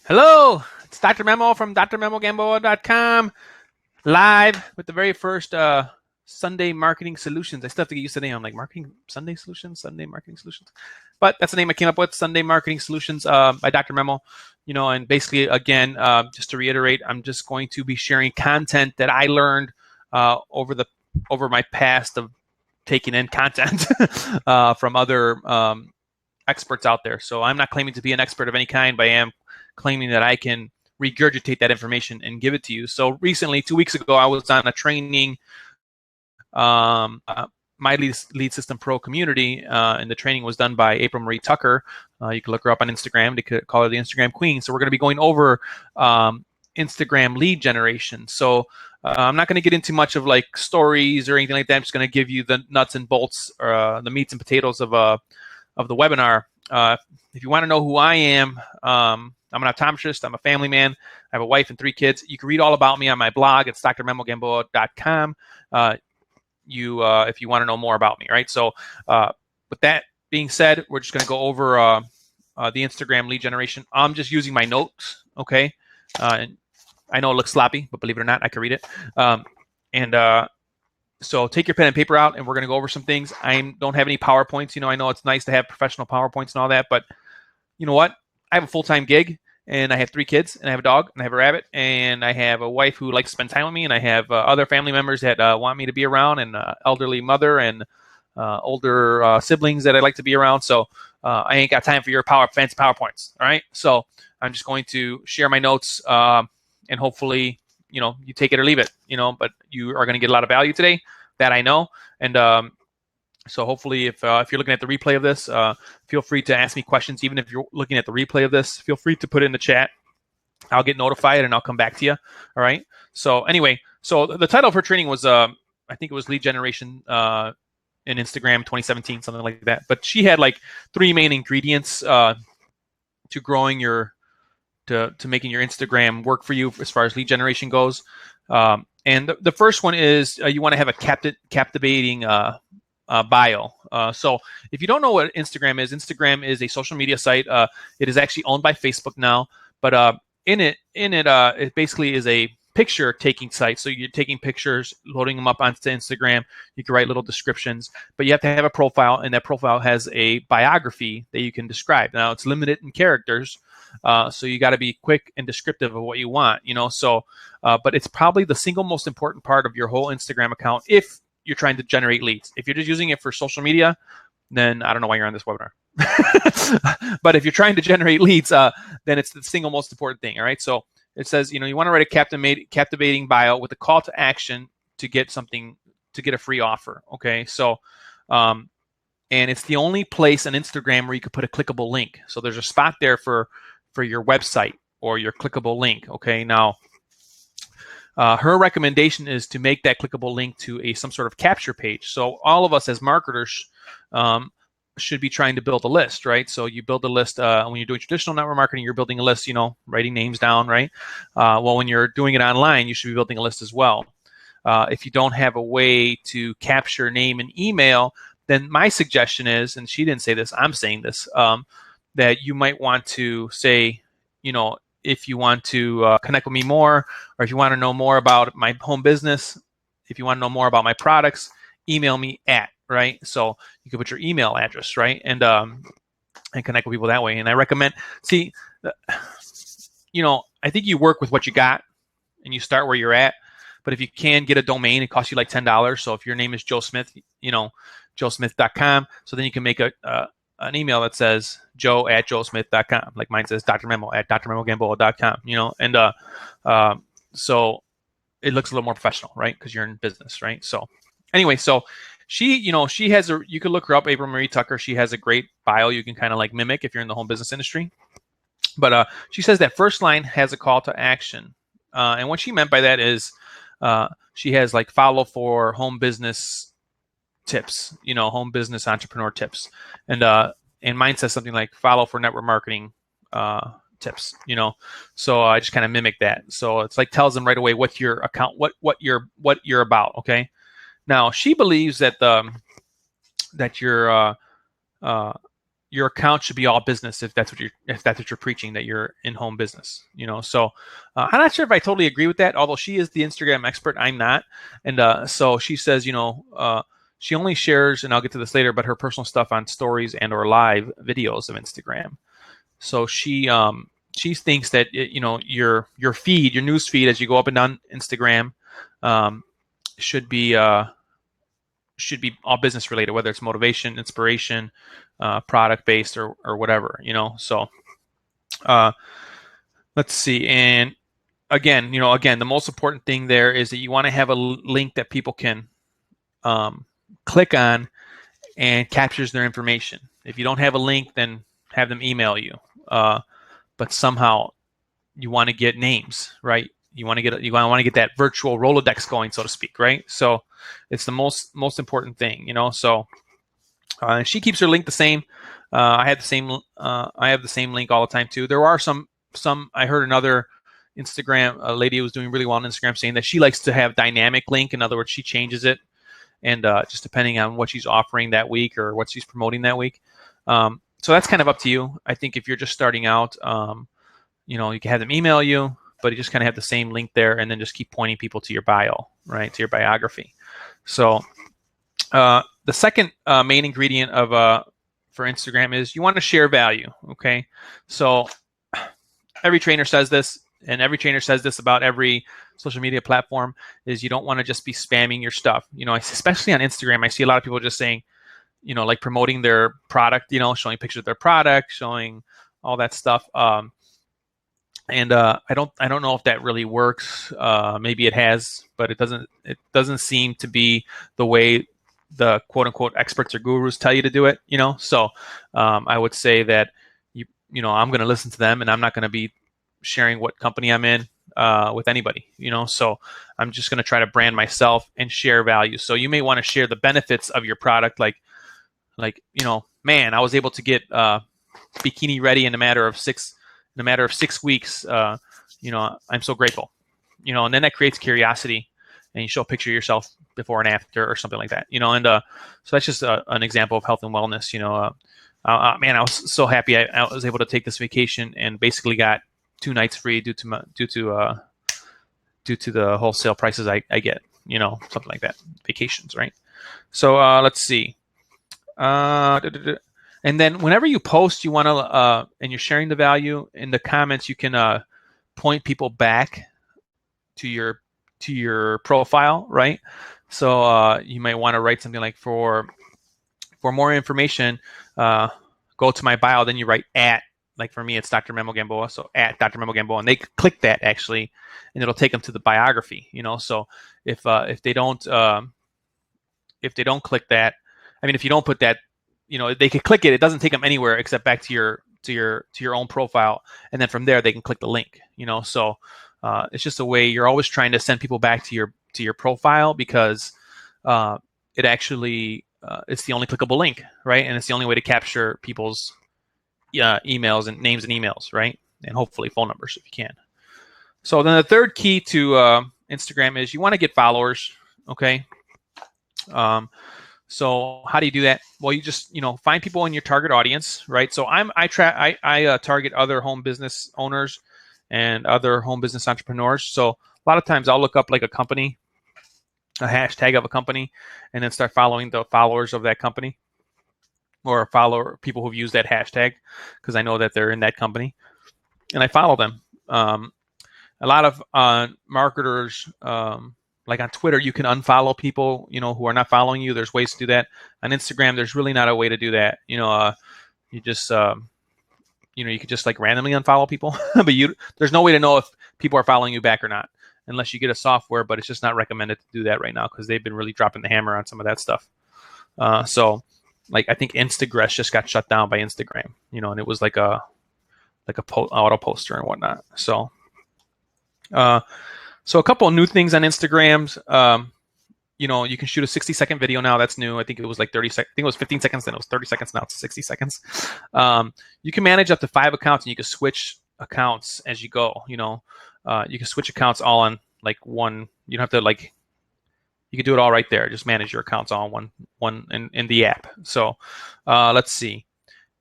Hello, it's Dr. Memo from drmemogamboa.com, live with the very first Sunday Marketing Solutions. I still have to get used to the name. I'm like, Marketing Sunday Solutions, Sunday Marketing Solutions. But that's the name I came up with, Sunday Marketing Solutions by Dr. Memo. And basically, again, just to reiterate, I'm just going to be sharing content that I learned over my past of taking in content from other experts out there. So I'm not claiming to be an expert of any kind, but I am claiming that I can regurgitate that information and give it to you. So recently, 2 weeks ago, I was on a training, my lead System Pro community, and the training was done by April Marie Tucker. You can look her up on Instagram. They could call her the Instagram Queen. So we're going to be going over Instagram lead generation. So I'm not going to get into much of like stories or anything like that. I'm just going to give you the nuts and bolts, or the meats and potatoes of the webinar. If you want to know who I am, I'm an optometrist. I'm a family man. I have a wife and 3 kids. You can read all about me on my blog. It's drmemogamboa.com. If you want to know more about me, right? So with that being said, we're just going to go over the Instagram lead generation. I'm just using my notes, okay? And I know it looks sloppy, but believe it or not, I can read it. So take your pen and paper out, and we're going to go over some things. I don't have any PowerPoints. I know it's nice to have professional PowerPoints and all that, but you know what? I have a full-time gig, and I have 3 kids, and I have a dog, and I have a rabbit, and I have a wife who likes to spend time with me, and I have other family members that want me to be around, and elderly mother and older siblings that I like to be around. So I ain't got time for your fancy PowerPoints. All right. So I'm just going to share my notes, and hopefully, you take it or leave it. But you are going to get a lot of value today. That I know, and so hopefully, if you're looking at the replay of this, feel free to ask me questions. Even if you're looking at the replay of this, feel free to put it in the chat. I'll get notified and I'll come back to you. All right. So anyway, so the title of her training was, I think it was Lead Generation in Instagram 2017, something like that. But she had like 3 main ingredients to growing to making your Instagram work for you as far as lead generation goes. And the first one is you want to have a captivating bio. So if you don't know what Instagram is a social media site. It is actually owned by Facebook now, but in it basically is a picture taking site. So you're taking pictures, loading them up onto Instagram. You can write little descriptions, but you have to have a profile, and that profile has a biography that you can describe. Now it's limited in characters, so you got to be quick and descriptive of what you want. But it's probably the single most important part of your whole Instagram account if you're trying to generate leads. If you're just using it for social media, then I don't know why you're on this webinar. But if you're trying to generate leads, then it's the single most important thing. All right. So it says, you want to write a captivating bio with a call to action to get a free offer. Okay. So, and it's the only place on Instagram where you could put a clickable link. So there's a spot there for your website or your clickable link. Okay. Now, her recommendation is to make that clickable link to some sort of capture page. So all of us as marketers should be trying to build a list, right? So you build a list when you're doing traditional network marketing. You're building a list, writing names down, right? Well, when you're doing it online, you should be building a list as well. If you don't have a way to capture name and email, then my suggestion is, and she didn't say this, I'm saying this, that you might want to say, if you want to connect with me more, or if you want to know more about my home business, if you want to know more about my products, email me at, right? So you can put your email address, right? And connect with people that way. And I recommend, I think you work with what you got and you start where you're at. But if you can get a domain, it costs you like $10. So if your name is Joe Smith, joesmith.com. So then you can make an email that says joe@joesmith.com. Like mine says Dr. Memo at drmemogamboa.com, and so it looks a little more professional, right? Because you're in business, right? So anyway, so she has you can look her up, April Marie Tucker. She has a great bio you can kind of like mimic if you're in the home business industry. But she says that first line has a call to action. And what she meant by that is she has like follow for home business tips, home business entrepreneur tips. And mine says something like follow for network marketing tips, So I just kind of mimic that. So it's like tells them right away what your account, what you're about. Okay. Now she believes that your your account should be all business if that's what you're preaching, that you're in home business. So I'm not sure if I totally agree with that. Although she is the Instagram expert, I'm not. And so she says, she only shares, and I'll get to this later, but her personal stuff on stories and or live videos of Instagram. So she thinks that your feed, your news feed as you go up and down Instagram, should be all business related, whether it's motivation, inspiration, product based, or whatever. So let's see. And again, the most important thing there is that you want to have a link that people can click on and captures their information. If you don't have a link, then have them email you. But somehow you want to get names, right? You want to get that virtual Rolodex going, so to speak, right? So it's the most important thing, So she keeps her link the same. I have the same link all the time too. There are some. I heard another Instagram lady who was doing really well on Instagram saying that she likes to have dynamic link. In other words, she changes it, and just depending on what she's offering that week or what she's promoting that week. So that's kind of up to you. I think if you're just starting out, you can have them email you, but you just kind of have the same link there, and then just keep pointing people to your bio, right, to your biography. So the second main ingredient for Instagram is you want to share value. Okay, so every trainer says this, and every trainer says this about every social media platform, is you don't want to just be spamming your stuff. Especially on Instagram, I see a lot of people just saying, like promoting their product, showing pictures of their product, showing all that stuff. And I don't know if that really works. Maybe it has, but it doesn't seem to be the way the quote unquote experts or gurus tell you to do it. So I would say that I'm going to listen to them, and I'm not going to be sharing what company I'm in with anybody. So I'm just going to try to brand myself and share value. So you may want to share the benefits of your product, like man, I was able to get bikini ready in a matter of 6 weeks. I'm so grateful. And then that creates curiosity, and you show a picture of yourself before and after or something like that. And so that's just an example of health and wellness. Man, I was so happy I was able to take this vacation and basically got 2 nights free due to the wholesale prices I get. Something like that. Vacations, right? So let's see. And then whenever you post, you want to, and you're sharing the value in the comments, you can point people back to your profile, right? So you might want to write something like, for more information, go to my bio. Then you write at, like for me, it's Dr. Memo Gamboa. So at Dr. Memo Gamboa, and they click that actually, and it'll take them to the biography. So if they don't click that, I mean, if you don't put that, they could click it. It doesn't take them anywhere except back to your own profile, and then from there they can click the link. So it's just a way you're always trying to send people back to your profile, because it actually it's the only clickable link, right? And it's the only way to capture people's emails and names and emails, right? And hopefully phone numbers if you can. So then the third key to Instagram is you want to get followers. Okay. So how do you do that? Well, you just find people in your target audience, right? So I target other home business owners and other home business entrepreneurs. So a lot of times I'll look up like a company, a hashtag of a company, and then start following the followers of that company, or follow people who've used that hashtag, because I know that they're in that company, and I follow them. A lot of marketers, like on Twitter, you can unfollow people, who are not following you. There's ways to do that. On Instagram, there's really not a way to do that. You just, you could just like randomly unfollow people, but there's no way to know if people are following you back or not, unless you get a software. But it's just not recommended to do that right now, because they've been really dropping the hammer on some of that stuff. So, like, I think Instagress just got shut down by Instagram, and it was like a auto poster and whatnot. So. So a couple of new things on Instagrams. You can shoot a 60-second video now. That's new. I think it was like 30 seconds. I think it was 15 seconds. Then it was 30 seconds. Now it's 60 seconds. You can manage up to 5 accounts, and you can switch accounts as you go. You can switch accounts all on like one. You don't have to you can do it all right there. Just manage your accounts all in one in the app. So let's see.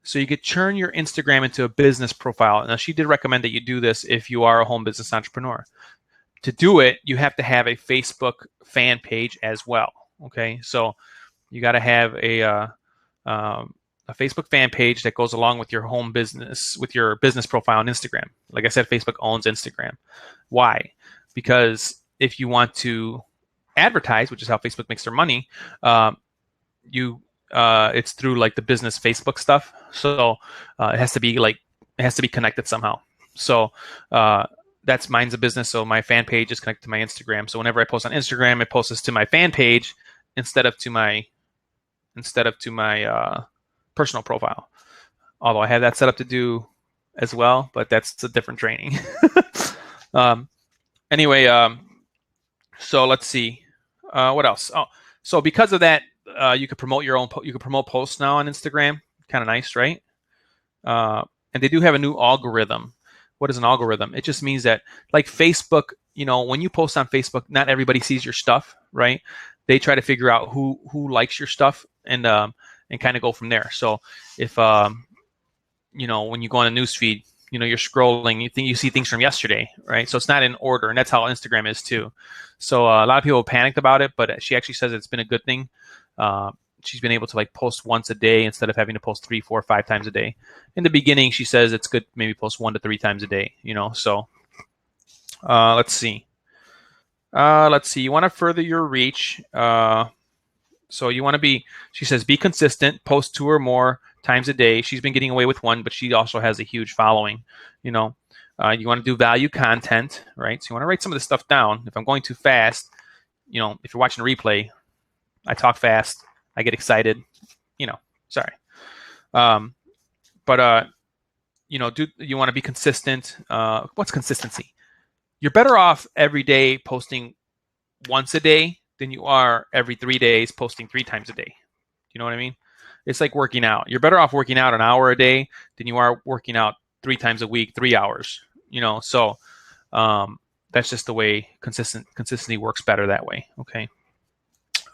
So you could turn your Instagram into a business profile. Now, she did recommend that you do this if you are a home business entrepreneur. To do it, you have to have a Facebook fan page as well. Okay, so you got to have a Facebook fan page that goes along with your home business, with your business profile on Instagram. Like I said, Facebook owns Instagram. Why? Because if you want to advertise, which is how Facebook makes their money, it's through like the business Facebook stuff. So it has to be connected somehow. So that's mine's a business. So my fan page is connected to my Instagram. So whenever I post on Instagram, it posts to my fan page instead of to my personal profile. Although I have that set up to do as well, but that's a different training. Anyway, so let's see. What else? Oh, so because of that, you could promote you could promote posts now on Instagram. Kind of nice, right? And they do have a new algorithm. What is an algorithm? It just means that, like Facebook, when you post on Facebook, not everybody sees your stuff, right? They try to figure out who likes your stuff and kind of go from there. So if when you go on a news feed, you're scrolling, you see things from yesterday, right? So it's not in order, and that's how Instagram is too. So a lot of people panicked about it, but she actually says it's been a good thing. She's been able to like post once a day instead of having to post 3, 4, 5 times a day. In the beginning, she says it's good maybe post 1 to 3 times a day. So let's see. You want to further your reach. So you want to be, she says, be consistent, post 2 or more times a day. She's been getting away with 1, but she also has a huge following. You want to do value content, right? So you want to write some of this stuff down. If I'm going too fast, if you're watching a replay, I talk fast, I get excited, sorry. But you want to be consistent. What's consistency? You're better off every day posting once a day than you are every 3 days posting 3 times a day. You know what I mean? It's like working out. You're better off working out an hour a day than you are working out 3 times a week, 3 hours. So that's just the way consistency works better that way. Okay.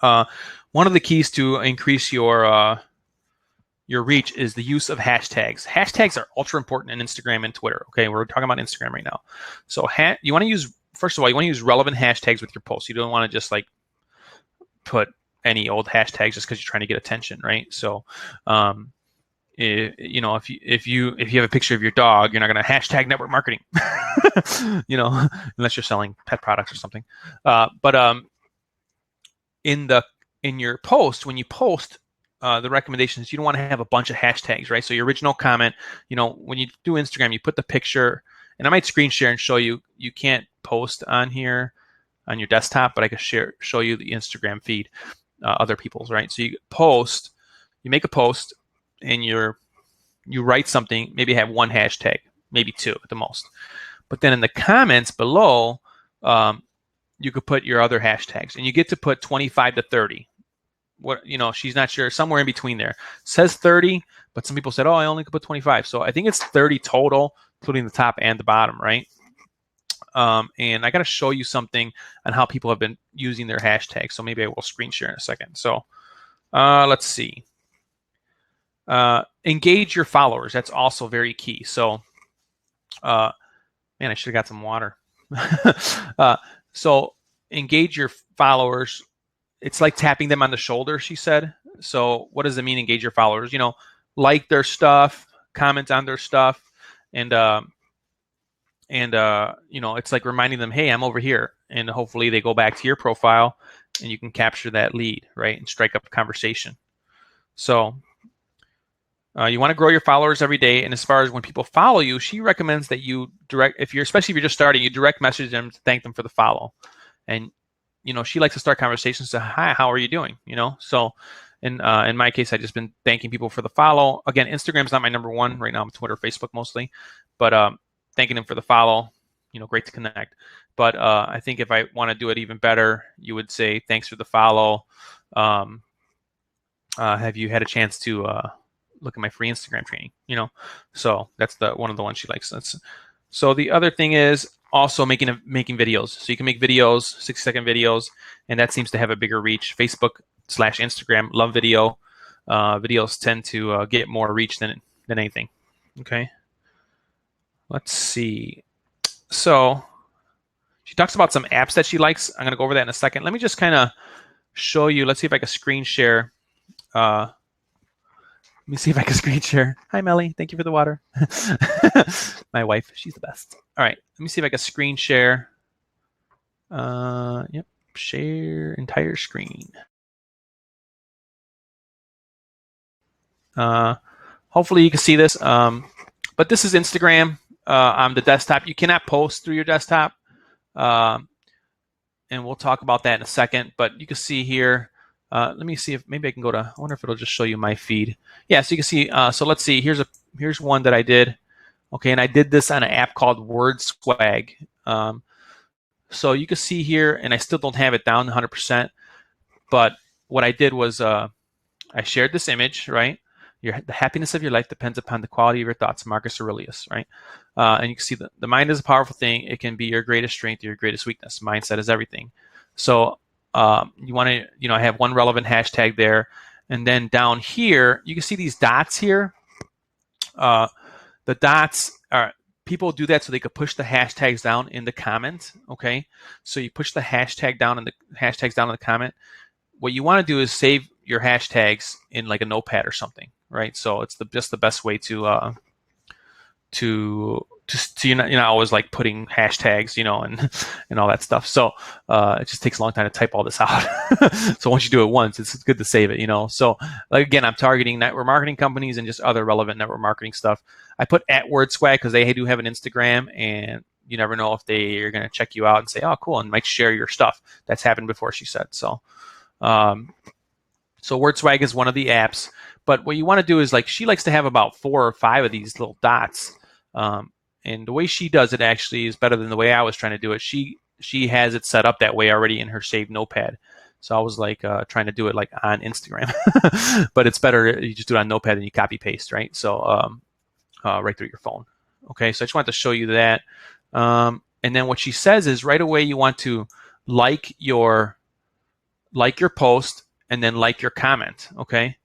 One of the keys to increase your reach is the use of hashtags. Hashtags are ultra important in Instagram and Twitter. Okay, we're talking about Instagram right now. So you want to use, first of all, you want to use relevant hashtags with your posts. You don't want to just like put any old hashtags just because you're trying to get attention, right? So, if you have a picture of your dog, you're not going to hashtag network marketing, unless you're selling pet products or something. But in your post, when you post, the recommendations, you don't want to have a bunch of hashtags, right? So your original comment, when you do Instagram, you put the picture, and I might screen share and show you. You can't post on here on your desktop, but I can show you the Instagram feed, other people's, right? So you make a post, and you write something, maybe have 1 hashtag, maybe 2 at the most. But then in the comments below, you could put your other hashtags, and you get to put 25 to 30. She's not sure, somewhere in between there. It says 30, but some people said, I only could put 25. So I think it's 30 total, including the top and the bottom, right? And I got to show you something on how people have been using their hashtags. So maybe I will screen share in a second. So let's see. Engage your followers. That's also very key. So, man, I should have got some water. So engage your followers. It's like tapping them on the shoulder, she said. So what does it mean, engage your followers? Like their stuff, comment on their stuff, and it's like reminding them, hey, I'm over here. And hopefully they go back to your profile and you can capture that lead, right? And strike up a conversation. So you want to grow your followers every day. And as far as when people follow you, she recommends that you especially if you're just starting, you direct message them to thank them for the follow. And she likes to start conversations. So, hi, how are you doing? So in my case, I've just been thanking people for the follow. Again, Instagram's not my number one right now. I'm Twitter, Facebook mostly, but thanking them for the follow. Great to connect. But I think if I want to do it even better, you would say thanks for the follow. Have you had a chance to look at my free Instagram training? So that's one of the ones she likes. So the other thing is also making videos. So you can make videos, 6-second videos, and that seems to have a bigger reach. Facebook / Instagram love video. Videos tend to get more reach than than anything. Okay. Let's see. So she talks about some apps that she likes. I'm going to go over that in a second. Let me just kind of show you. Let's see if I can screen share. Let me see if I can screen share. Hi, Melly. Thank you for the water. My wife, she's the best. All right. Let me see if I can screen share. Yep. Share entire screen. Hopefully you can see this. But this is Instagram on the desktop. You cannot post through your desktop. And we'll talk about that in a second. But you can see here. Let me see if maybe I can go to. I wonder if it'll just show you my feed. Yeah, so you can see. So let's see. Here's one that I did. Okay, and I did this on an app called WordSwag. So you can see here, and I still don't have it down 100%. But what I did was I shared this image, right? The happiness of your life depends upon the quality of your thoughts, Marcus Aurelius, right? And you can see the mind is a powerful thing. It can be your greatest strength or your greatest weakness. Mindset is everything. So you want to, I have one relevant hashtag there. And then down here, you can see these dots here. The dots are, people do that so they could push the hashtags down in the comment, okay? So you push the hashtags down in the comment. What you want to do is save your hashtags in like a notepad or something, right? So it's just the best way to you're not always like putting hashtags, and all that stuff. So it just takes a long time to type all this out. So once you do it once, it's good to save it, So like again, I'm targeting network marketing companies and just other relevant network marketing stuff. I put at WordSwag because they do have an Instagram, and you never know if they are going to check you out and say, oh, cool, and might share your stuff. That's happened before, she said. So WordSwag is one of the apps, but what you want to do is, like, she likes to have about 4 or 5 of these little dots. And the way she does it actually is better than the way I was trying to do it. She has it set up that way already in her saved notepad. So I was like trying to do it like on Instagram, but it's better you just do it on Notepad and you copy paste, right? So right through your phone. Okay, so I just wanted to show you that. And then what she says is right away you want to like your post and then like your comment. Okay.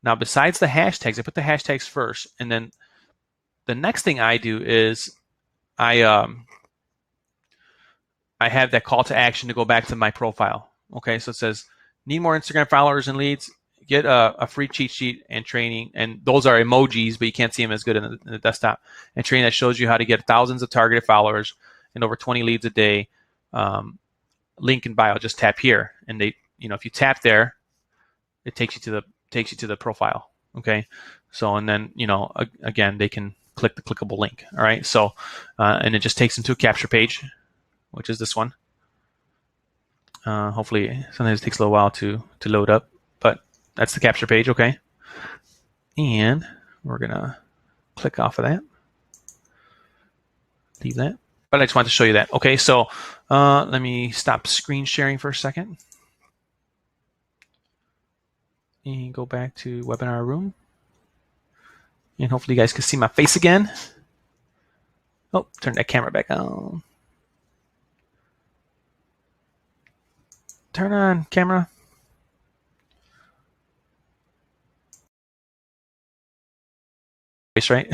Now besides the hashtags, I put the hashtags first, and then the next thing I do is I have that call to action to go back to my profile. Okay, so it says, need more Instagram followers and leads, get a free cheat sheet and training. And those are emojis, but you can't see them as good in the desktop. And training that shows you how to get thousands of targeted followers and over 20 leads a day. Link in bio, just tap here. And they, if you tap there, it takes you to the profile. Okay, so and then again they can click the clickable link. All right, so and it just takes them to a capture page, which is this one. Hopefully, sometimes it takes a little while to load up, but that's the capture page. Okay, and we're gonna click off of that, leave that. But I just wanted to show you that. Okay, so let me stop screen sharing for a second and go back to webinar room. And hopefully you guys can see my face again. Oh, turn that camera back on. Turn on camera. Face, right?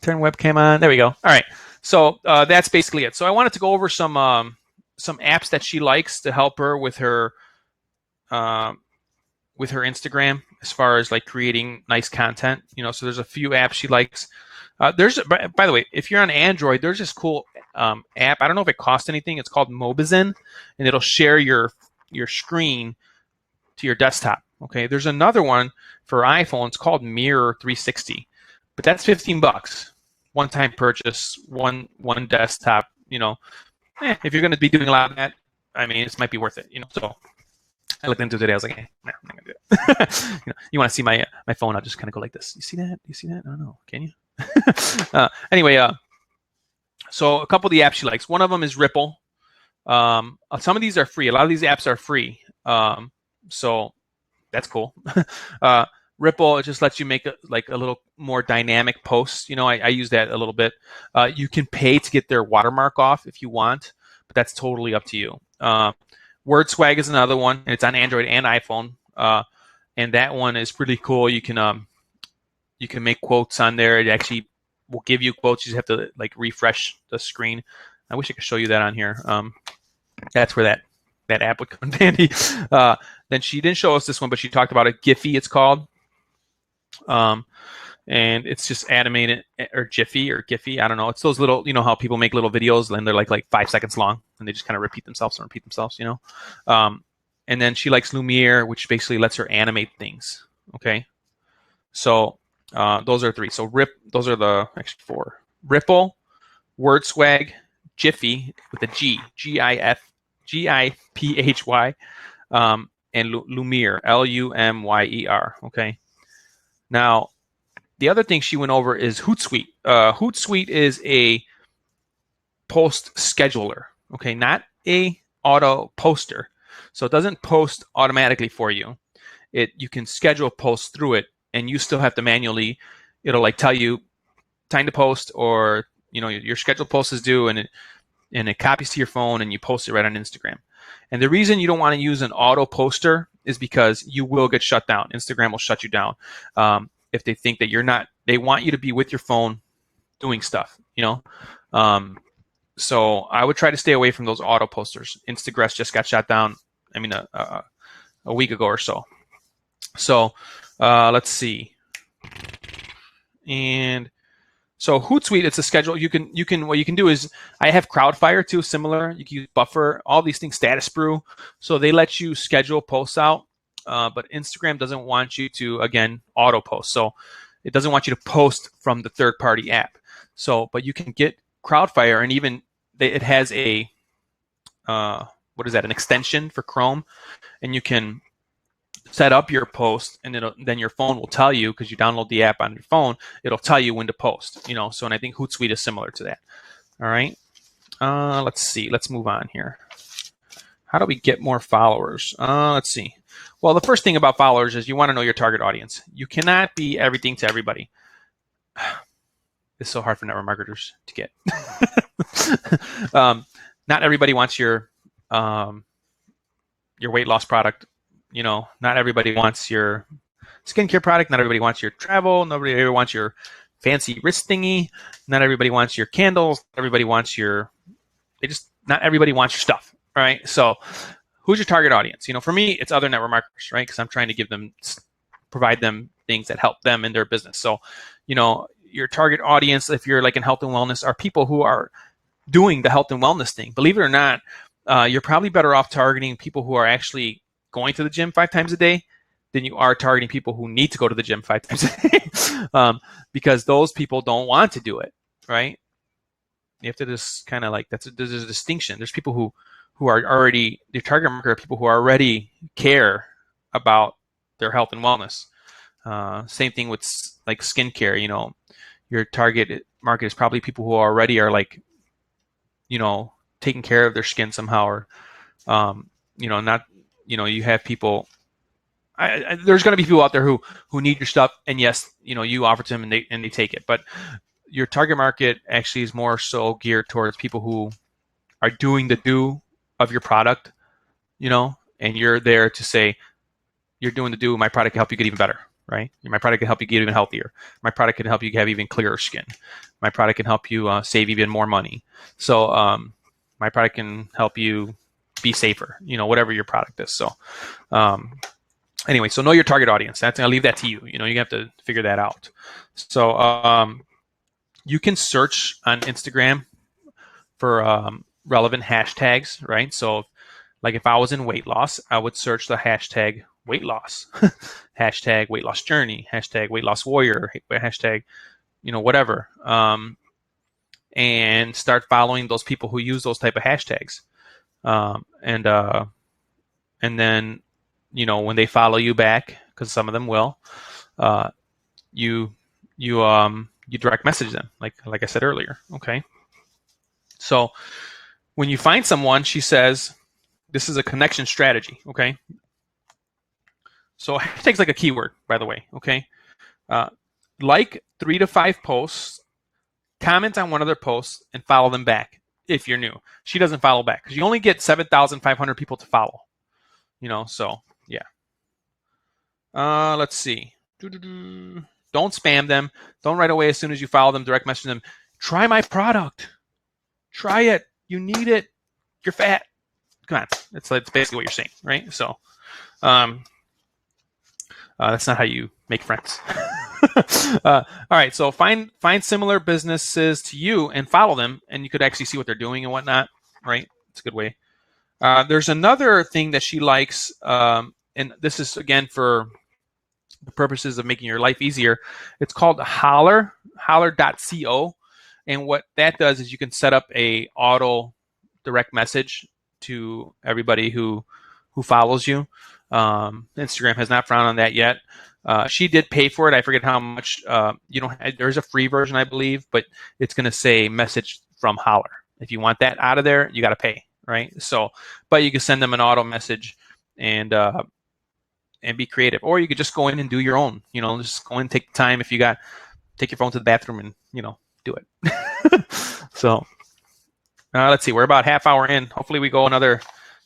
Turn webcam on. There we go. All right. So that's basically it. So I wanted to go over some apps that she likes to help her with her Instagram as far as like creating nice content. So there's a few apps she likes. By the way, if you're on Android, there's this cool app. I don't know if it costs anything. It's called Mobizen, and it'll share your screen to your desktop. Okay. There's another one for iPhone. It's called Mirror 360, but that's $15. One-time purchase, one desktop. If you're going to be doing a lot of that, I mean, this might be worth it. So I looked into it today. I was like, nah, I'm not gonna do it. You want to see my phone? I'll just kind of go like this. You see that? You see that? I don't know. Can you? Anyway, so a couple of the apps she likes. One of them is Ripple. Some of these are free. A lot of these apps are free. So that's cool. Ripple, it just lets you make a little more dynamic posts. I use that a little bit. You can pay to get their watermark off if you want, but that's totally up to you. WordSwag is another one, and it's on Android and iPhone. And that one is pretty cool. You can You can make quotes on there. It actually will give you quotes. You just have to like refresh the screen. I wish I could show you that on here. That's where that app would come in handy. Then she didn't show us this one, but she talked about it. Giphy, it's called. And it's just animated, or Giphy. I don't know. It's those little, you know how people make little videos and they're like 5 seconds long and they just kind of repeat themselves, you know. And then she likes Lumiere, which basically lets her animate things. Okay. So those are 3. So those are the actually 4. Ripple, WordSwag, Giphy with a Giphy, and Lumiere, Lumyer. Okay. Now, the other thing she went over is Hootsuite. Hootsuite is a post scheduler, okay, not a auto poster. So it doesn't post automatically for you. You can schedule posts through it, and you still have to manually. It'll like tell you time to post, or you know your scheduled post is due, and it copies to your phone, and you post it right on Instagram. And the reason you don't want to use an auto poster is because you will get shut down. Instagram will shut you down. If they think that you're not, they want you to be with your phone doing stuff, you know? So I would try to stay away from those auto posters. Instagram just got shut down, I mean, a week ago or so. So let's see. And so Hootsuite, it's a schedule. What you can do is, I have Crowdfire too, similar. You can use Buffer, all these things, Status Brew. So they let you schedule posts out. But Instagram doesn't want you to, again, auto post. So it doesn't want you to post from the third-party app. So, but you can get Crowdfire, and even it has a, what is that, an extension for Chrome, and you can set up your post, and then your phone will tell you, because you download the app on your phone, it'll tell you when to post. You know, so, and I think Hootsuite is similar to that. All right. Let's see. Let's move on here. How do we get more followers? Let's see. Well, the first thing about followers is you want to know your target audience. You cannot be everything to everybody. It's so hard for network marketers to get. Not everybody wants your weight loss product. You know, not everybody wants your skincare product. Not everybody wants your travel. Nobody ever wants your fancy wrist thingy. Not everybody wants your candles. Everybody wants not everybody wants your stuff. Right? So who's your target audience? You know, for me, it's other network marketers, right? Because I'm trying to provide them things that help them in their business. So, you know, your target audience, if you're like in health and wellness, are people who are doing the health and wellness thing. Believe it or not, you're probably better off targeting people who are actually going to the gym 5 times a day than you are targeting people who need to go to the gym 5 times a day, because those people don't want to do it, right? You have to just kind of like, there's a distinction. There's people who are already, your target market are people who already care about their health and wellness. Same thing with like skincare. You know, your target market is probably people who already are like, you know, taking care of their skin somehow, or, you know, not, you know, you have people. There's going to be people out there who need your stuff, and yes, you know, you offer to them and they take it. But your target market actually is more so geared towards people who are doing the do of your product, you know, and you're there to say, you're doing the do. My product can help you get even better, right? My product can help you get even healthier. My product can help you have even clearer skin. My product can help you save even more money. So my product can help you be safer, you know, whatever your product is. So anyway, so know your target audience. I'll leave that to you. You know, you have to figure that out. So you can search on Instagram for relevant hashtags, right? So like if I was in weight loss, I would search the hashtag weight loss, hashtag weight loss journey, hashtag weight loss warrior, hashtag, you know, whatever, and start following those people who use those type of hashtags. And then, you know, when they follow you back, because some of them will, you direct message them, like I said earlier. Okay. So when you find someone, she says, this is a connection strategy. Okay. So hashtags like a keyword, by the way. Okay. Like 3 to 5 posts, comment on one of their posts, and follow them back if you're new. She doesn't follow back because you only get 7,500 people to follow. You know, so yeah. Let's see. Don't spam them. Don't right away as soon as you follow them, direct message them. Try my product. Try it. You need it. You're fat. Come on. It's basically what you're saying, right? So that's not how you make friends. All right. So find similar businesses to you and follow them, and you could actually see what they're doing and whatnot, right? It's a good way. There's another thing that she likes, and this is, again, for the purposes of making your life easier. It's called holler.co. And what that does is you can set up a auto direct message to everybody who follows you. Instagram has not frowned on that yet. She did pay for it. I forget how much. There's a free version, I believe, but it's going to say message from Holler. If you want that out of there, you got to pay, right? So, but you can send them an auto message and be creative, or you could just go in and do your own. Just go in, take the time. If you take your phone to the bathroom and do it. So let's see. We're about half hour in. Hopefully, we go another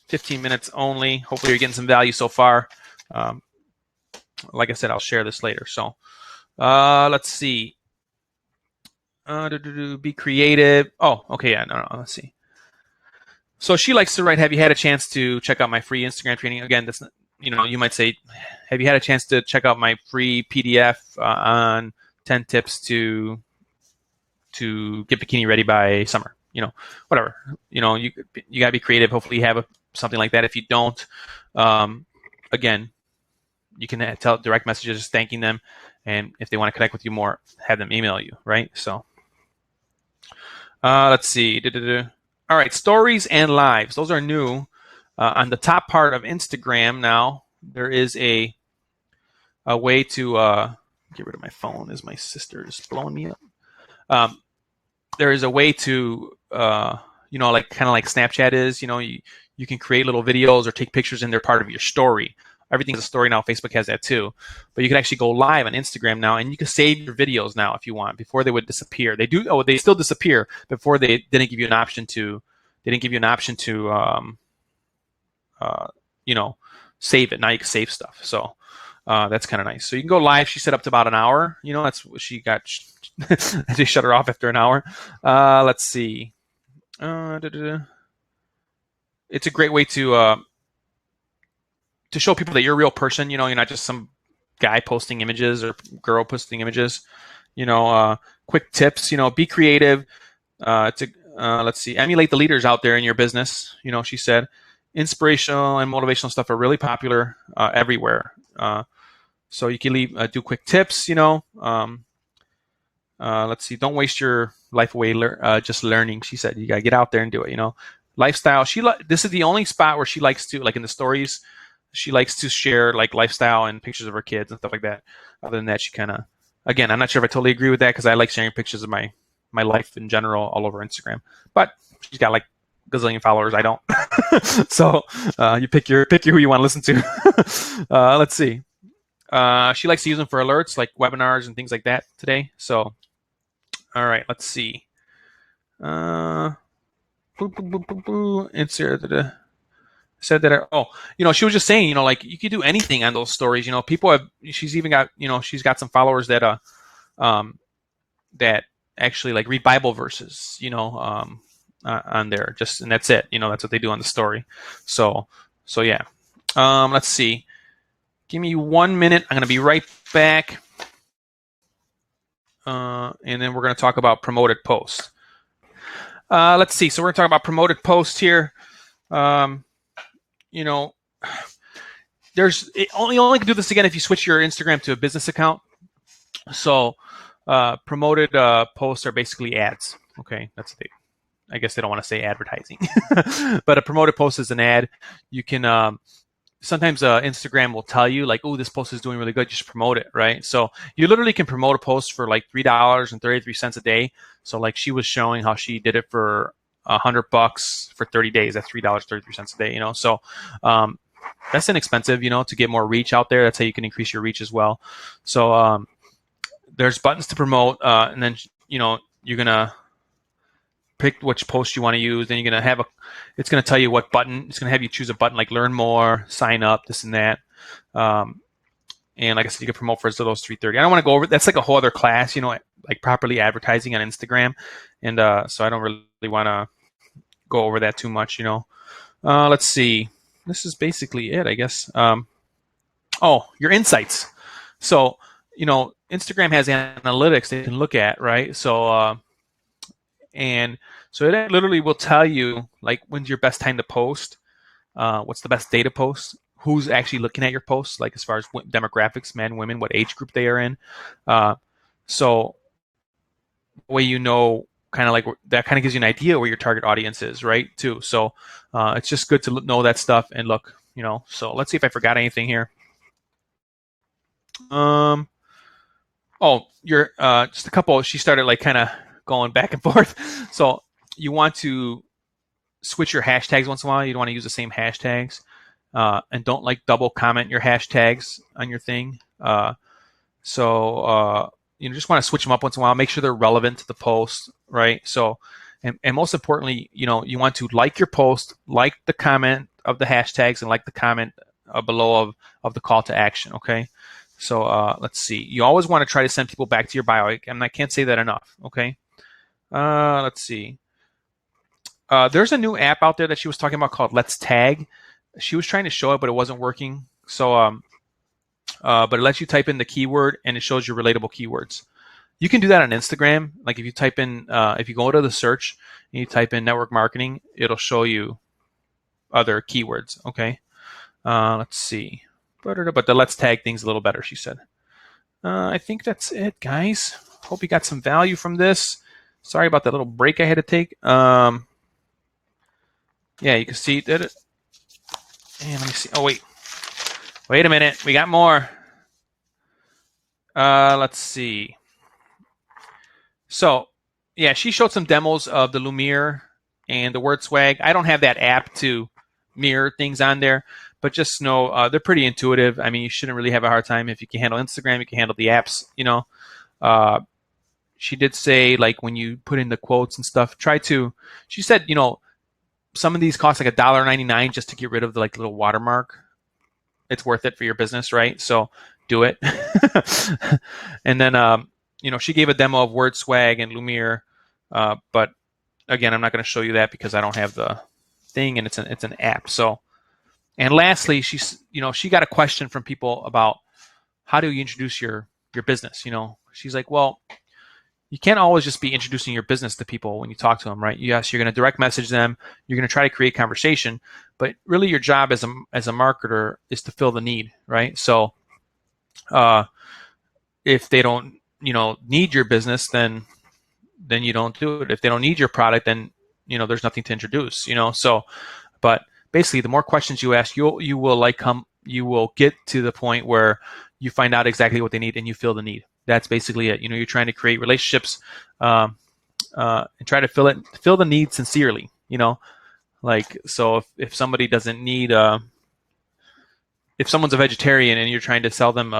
15 minutes only. Hopefully, you're getting some value so far. Like I said, I'll share this later. So let's see. Be creative. Oh, okay. Yeah, no. Let's see. So she likes to write, have you had a chance to check out my free Instagram training? Again, that's not, you might say, have you had a chance to check out my free PDF on 10 tips to get bikini ready by summer? Whatever. You got to be creative. Hopefully you have something like that. If you don't, again, you can tell direct messages thanking them, and if they want to connect with you more, have them email you, right? So let's see. All right, stories and lives. Those are new. On the top part of Instagram now, there is a way to get rid of my phone as my sister is blowing me up. There is a way to, kind of like Snapchat is, you can create little videos or take pictures and they're part of your story. Everything's a story now. Facebook has that too. But you can actually go live on Instagram now, and you can save your videos now if you want. Before they would disappear. They still disappear. Before they didn't give you an option to. Save it. Now you can save stuff. So that's kind of nice. So you can go live. She set up to about an hour. That's what she got. I just shut her off after an hour. Let's see. It's a great way to show people that you're a real person. You're not just some guy posting images or girl posting images. Quick tips. Be creative. Let's see. Emulate the leaders out there in your business. She said, inspirational and motivational stuff are really popular everywhere. So you can do quick tips. Let's see. Don't waste your life away just learning. She said you gotta get out there and do it. Lifestyle. This is the only spot where she likes to, like in the stories, she likes to share like lifestyle and pictures of her kids and stuff like that. Other than that, she kind of, again, I'm not sure if I totally agree with that because I like sharing pictures of my life in general all over Instagram. But she's got like gazillion followers. I don't. So you pick who you want to listen to. Let's see. She likes to use them for alerts like webinars and things like that today. So, all right, let's see. Insert. Said that. She was just saying, like you could do anything on those stories. People have. She's even got. She's got some followers that that actually like read Bible verses. On there, and that's it. That's what they do on the story. So yeah. Let's see. Give me 1 minute. I'm going to be right back. And then we're going to talk about promoted posts. Let's see. So we're going to talk about promoted posts here. You only can do this again if you switch your Instagram to a business account. So promoted posts are basically ads. Okay, I guess they don't want to say advertising, but a promoted post is an ad. You can sometimes Instagram will tell you like, oh, this post is doing really good. Just promote it, right? So you literally can promote a post for like $3.33 a day. So like she was showing how she did it for $100 for 30 days. That's $3.33 a day. So that's inexpensive. To get more reach out there. That's how you can increase your reach as well. So there's buttons to promote, and then you're gonna pick which post you want to use. Then you're going to have it's going to tell you what button. It's going to have you choose a button like learn more, sign up, this and that. And like I said, you can promote for as little as 330. I don't want to go over. That's like a whole other class, like properly advertising on Instagram, and so I don't really want to go over that too much. Let's see. This is basically it, I guess. Oh, your insights. So Instagram has analytics that you can look at, right? So and so it literally will tell you like when's your best time to post, what's the best day to post, who's actually looking at your posts, like as far as demographics, men, women, what age group they are in. So the way kind of like that kind of gives you an idea where your target audience is, right? Too. So it's just good to know that stuff and look, So let's see if I forgot anything here. You're just a couple. She started like kind of going back and forth. So you want to switch your hashtags once in a while. You don't want to use the same hashtags, and don't like double comment your hashtags on your thing. So you just want to switch them up once in a while. Make sure they're relevant to the post, right? So, and most importantly, you want to like your post, like the comment of the hashtags, and like the comment below of the call to action. Okay. So let's see. You always want to try to send people back to your bio. I can't say that enough. Okay. Let's see. There's a new app out there that she was talking about called Let's Tag. She was trying to show it, but it wasn't working. So, but it lets you type in the keyword and it shows you relatable keywords. You can do that on Instagram. Like if you type in, if you go to the search and you type in network marketing, it'll show you other keywords. Okay. Let's see. But the Let's Tag thing's a little better, she said. I think that's it, guys. Hope you got some value from this. Sorry about that little break I had to take. Yeah, you can see that. And let me see. Oh, wait a minute. We got more. Let's see. So, yeah, she showed some demos of the Lumiere and the Word Swag. I don't have that app to mirror things on there, but just know they're pretty intuitive. I mean, you shouldn't really have a hard time. If you can handle Instagram, you can handle the apps, She did say, like, when you put in the quotes and stuff, she said, some of these cost like $1.99 just to get rid of the like little watermark. It's worth it for your business, right? So do it. And then, she gave a demo of Word Swag and Lumiere, but again, I'm not going to show you that because I don't have the thing, and it's an app. So, and lastly, she got a question from people about how do you introduce your business? She's like, well, you can't always just be introducing your business to people when you talk to them, right? Yes, you're going to direct message them. You're going to try to create conversation, but really your job as a marketer is to fill the need, right? So, if they don't, need your business, then you don't do it. If they don't need your product, then, there's nothing to introduce, So, but basically, the more questions you ask, you will get to the point where you find out exactly what they need and you fill the need. That's basically it. You're trying to create relationships and try to fill the need sincerely. Like, so if somebody doesn't need, if someone's a vegetarian and you're trying to sell them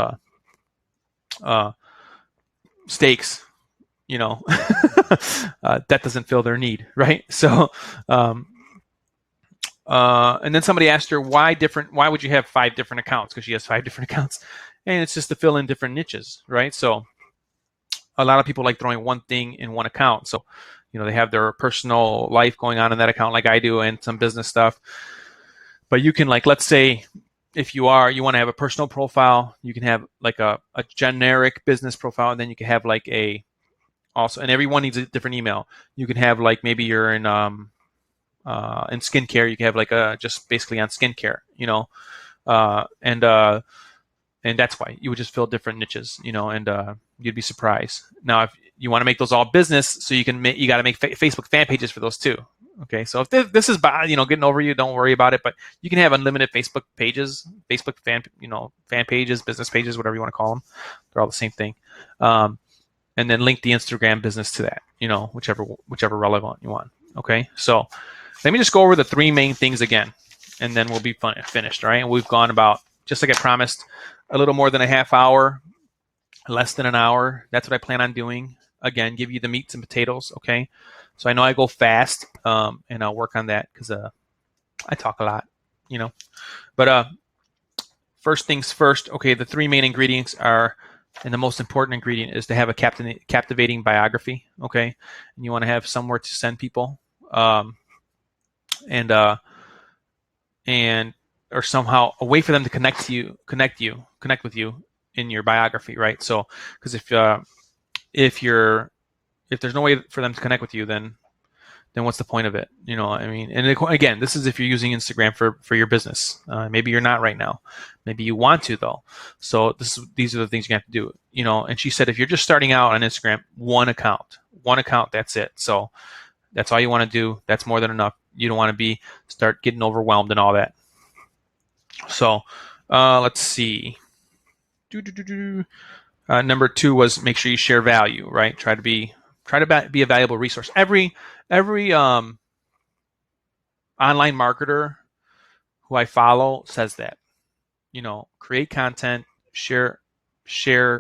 steaks, that doesn't fill their need, right? So, and then somebody asked her why would you have 5 different accounts? Because she has 5 different accounts. And it's just to fill in different niches, right? So a lot of people like throwing one thing in one account. So, they have their personal life going on in that account like I do and some business stuff. But you can, like, let's say if you want to have a personal profile, you can have like a generic business profile, and then you can have like also, and everyone needs a different email. You can have like, maybe you're in skincare, you can have like just basically on skincare, and that's why you would just fill different niches, and you'd be surprised. Now, if you want to make those all business, so you got to make Facebook fan pages for those too. Okay, so if this is bad, getting over you, don't worry about it. But you can have unlimited Facebook pages, Facebook fan pages, business pages, whatever you want to call them. They're all the same thing. And then link the Instagram business to that, whichever relevant you want. Okay, so let me just go over the 3 main things again, and then we'll be finished. All right, and we've gone about, just like I promised, a little more than a half hour, less than an hour. That's what I plan on doing. Again, give you the meats and potatoes. Okay, so I know I go fast, and I'll work on that because I talk a lot, But first things first. Okay, the three main ingredients are, and the most important ingredient is to have a captivating biography. Okay, and you want to have somewhere to send people, and or somehow a way for them to connect with you in your biography, right? So, because if there's no way for them to connect with you, then what's the point of it? I mean, and again, this is if you're using Instagram for your business. Maybe you're not right now. Maybe you want to though. So these are the things you have to do. And she said if you're just starting out on Instagram, one account, that's it. So that's all you want to do. That's more than enough. You don't want to start getting overwhelmed and all that. So let's see. Number 2 was make sure you share value, right? Try to be a valuable resource. Every online marketer who I follow says that. Create content, share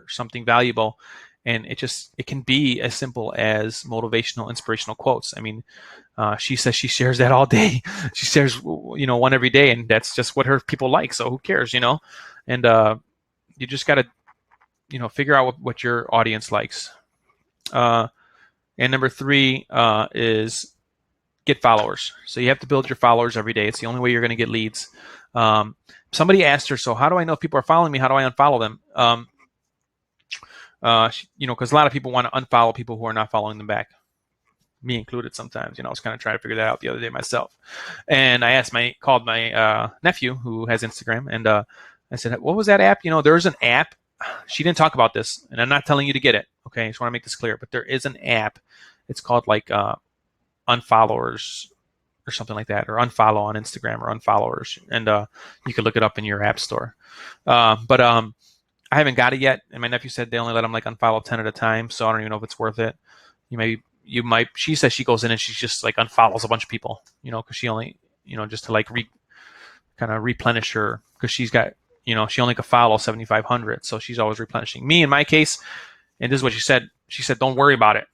something valuable, and it can be as simple as motivational, inspirational quotes. I mean, she says she shares that all day. She shares, one every day, and that's just what her people like. So who cares, And you just got to, figure out what your audience likes. And number 3 is get followers. So you have to build your followers every day. It's the only way you're going to get leads. Somebody asked her, so how do I know if people are following me? How do I unfollow them? Because a lot of people want to unfollow people who are not following them back. Me included sometimes. I was kind of trying to figure that out the other day myself. And I called my nephew who has Instagram, and I said, what was that app? There's an app. She didn't talk about this, and I'm not telling you to get it. Okay, I just want to make this clear. But there is an app. It's called like Unfollowers or something like that, or unfollow on Instagram, or unfollowers, and you can look it up in your app store. But I haven't got it yet, and my nephew said they only let them like unfollow 10 at a time, so I don't even know if it's worth it. You might. She says she goes in and she just like unfollows a bunch of people, because she only, just to like kind of replenish her, because she's got, she only could follow 7,500, so she's always replenishing. Me, in my case, and this is what she said. She said, don't worry about it.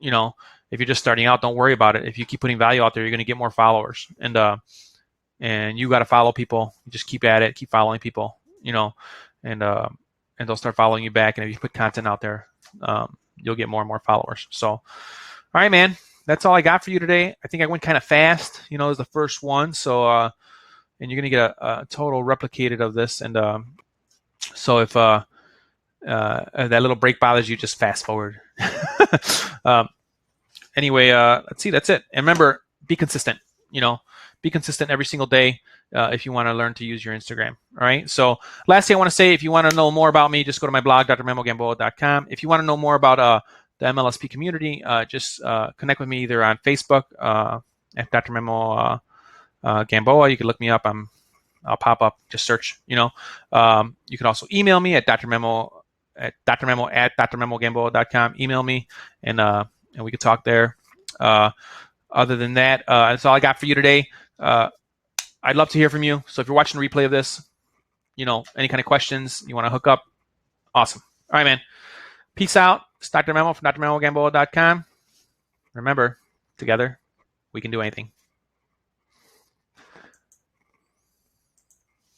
If you're just starting out, don't worry about it. If you keep putting value out there, you're going to get more followers. And you got to follow people. You just keep at it, keep following people, and they'll start following you back. And if you put content out there, you'll get more and more followers. So, all right, man, that's all I got for you today. I think I went kind of fast. It was the first one. So, and you're going to get a total replicated of this. And so if that little break bothers you, just fast forward. Anyway, let's see. That's it. And remember, be consistent. Be consistent every single day if you want to learn to use your Instagram. All right. So, last thing I want to say, if you want to know more about me, just go to my blog, drmemogamboa.com. If you want to know more about the MLSP community, just connect with me either on Facebook at Dr. Memo Gamboa. You can look me up. I'll pop up. Just search. You can also email me at drmemo@drmemogamboa.com. Email me and we could talk there. Other than that, that's all I got for you today. I'd love to hear from you. So if you're watching a replay of this, any kind of questions, you want to hook up, awesome. All right, man. Peace out. It's Dr. Memo from drmemogamboa.com. Remember, together, we can do anything.